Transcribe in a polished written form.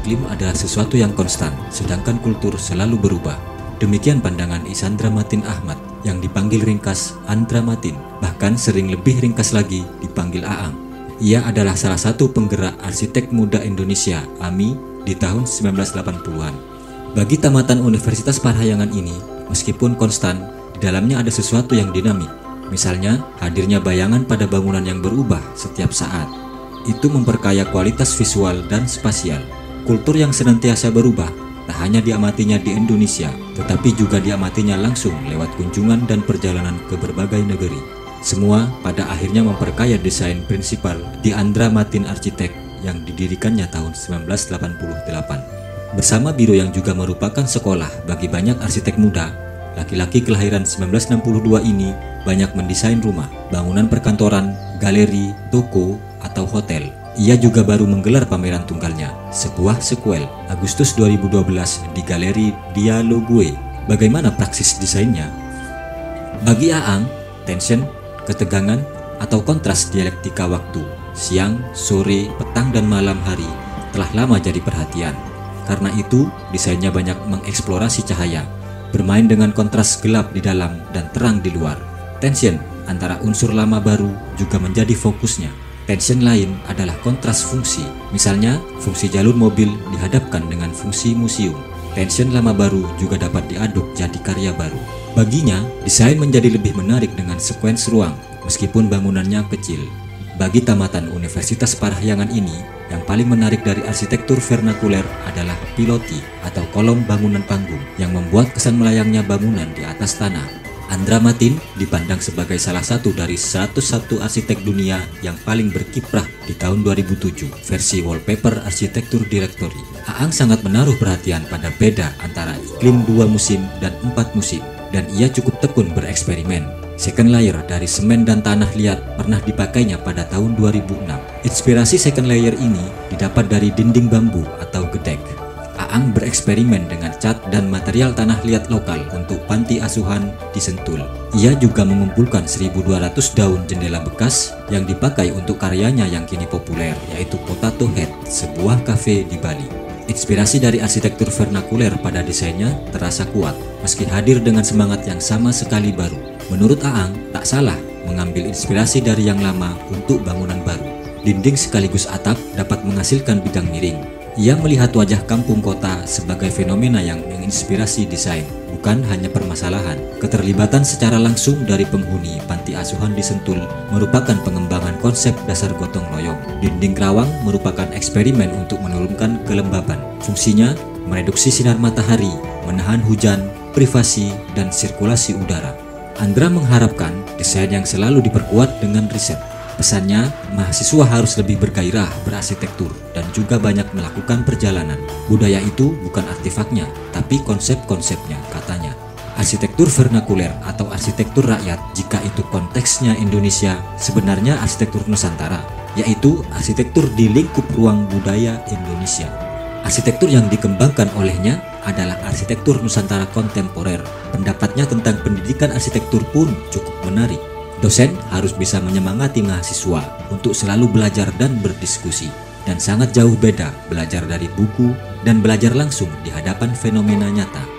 iklim adalah sesuatu yang konstan, sedangkan kultur selalu berubah. Demikian pandangan Isandra Matin Ahmad yang dipanggil ringkas Andra Matin, bahkan sering lebih ringkas lagi dipanggil Aang. Ia adalah salah satu penggerak arsitek muda Indonesia, AMI, di tahun 1980-an. Bagi tamatan Universitas Parahyangan ini, meskipun konstan, di dalamnya ada sesuatu yang dinamik. Misalnya, hadirnya bayangan pada bangunan yang berubah setiap saat. Itu memperkaya kualitas visual dan spasial. Kultur yang senantiasa berubah, tak hanya diamatinya di Indonesia, tetapi juga diamatinya langsung lewat kunjungan dan perjalanan ke berbagai negeri. Semua pada akhirnya memperkaya desain prinsipal di Andra Matin Arsitek yang didirikannya tahun 1988. Bersama biro yang juga merupakan sekolah bagi banyak arsitek muda, laki-laki kelahiran 1962 ini banyak mendesain rumah, bangunan perkantoran, galeri, toko, atau hotel. Ia juga baru menggelar pameran tunggalnya, sebuah sequel, Agustus 2012 di Galeri Dialogue. Bagaimana praksis desainnya? Bagi Aang, tension, ketegangan, atau kontras dialektika waktu, siang, sore, petang, dan malam hari telah lama jadi perhatian. Karena itu, desainnya banyak mengeksplorasi cahaya, bermain dengan kontras gelap di dalam dan terang di luar. Tension antara unsur lama baru juga menjadi fokusnya. Tension lain adalah kontras fungsi, misalnya fungsi jalur mobil dihadapkan dengan fungsi museum. Tension lama baru juga dapat diaduk jadi karya baru. Baginya, desain menjadi lebih menarik dengan sekuens ruang, meskipun bangunannya kecil. Bagi tamatan Universitas Parahyangan ini, yang paling menarik dari arsitektur vernakuler adalah piloti atau kolom bangunan panggung yang membuat kesan melayangnya bangunan di atas tanah. Andra Matin dipandang sebagai salah satu dari 101 arsitek dunia yang paling berkiprah di tahun 2007 versi Wallpaper Architecture Directory. Aang sangat menaruh perhatian pada beda antara iklim 2 musim dan 4 musim, dan ia cukup tekun bereksperimen. Second layer dari semen dan tanah liat pernah dipakainya pada tahun 2006. Inspirasi second layer ini didapat dari dinding bambu atau gedek. Aang bereksperimen dengan cat dan material tanah liat lokal untuk panti asuhan di Sentul. Ia juga mengumpulkan 1.200 daun jendela bekas yang dipakai untuk karyanya yang kini populer, yaitu Potato Head, sebuah kafe di Bali. Inspirasi dari arsitektur vernakuler pada desainnya terasa kuat, meski hadir dengan semangat yang sama sekali baru. Menurut Aang, tak salah mengambil inspirasi dari yang lama untuk bangunan baru. Dinding sekaligus atap dapat menghasilkan bidang miring. Ia melihat wajah kampung kota sebagai fenomena yang menginspirasi desain, bukan hanya permasalahan. Keterlibatan secara langsung dari penghuni panti asuhan di Sentul merupakan pengembangan konsep dasar gotong royong. Dinding kerawang merupakan eksperimen untuk menurunkan kelembaban. Fungsinya mereduksi sinar matahari, menahan hujan, privasi, dan sirkulasi udara. Andra mengharapkan desain yang selalu diperkuat dengan riset. Pesannya, mahasiswa harus lebih bergairah berarsitektur dan juga banyak melakukan perjalanan. Budaya itu bukan artefaknya, tapi konsep-konsepnya, katanya. Arsitektur vernakuler atau arsitektur rakyat, jika itu konteksnya Indonesia, sebenarnya arsitektur Nusantara, yaitu arsitektur di lingkup ruang budaya Indonesia. Arsitektur yang dikembangkan olehnya adalah arsitektur Nusantara kontemporer. Pendapatnya tentang pendidikan arsitektur pun cukup menarik. Dosen harus bisa menyemangati mahasiswa untuk selalu belajar dan berdiskusi, dan sangat jauh beda belajar dari buku dan belajar langsung di hadapan fenomena nyata.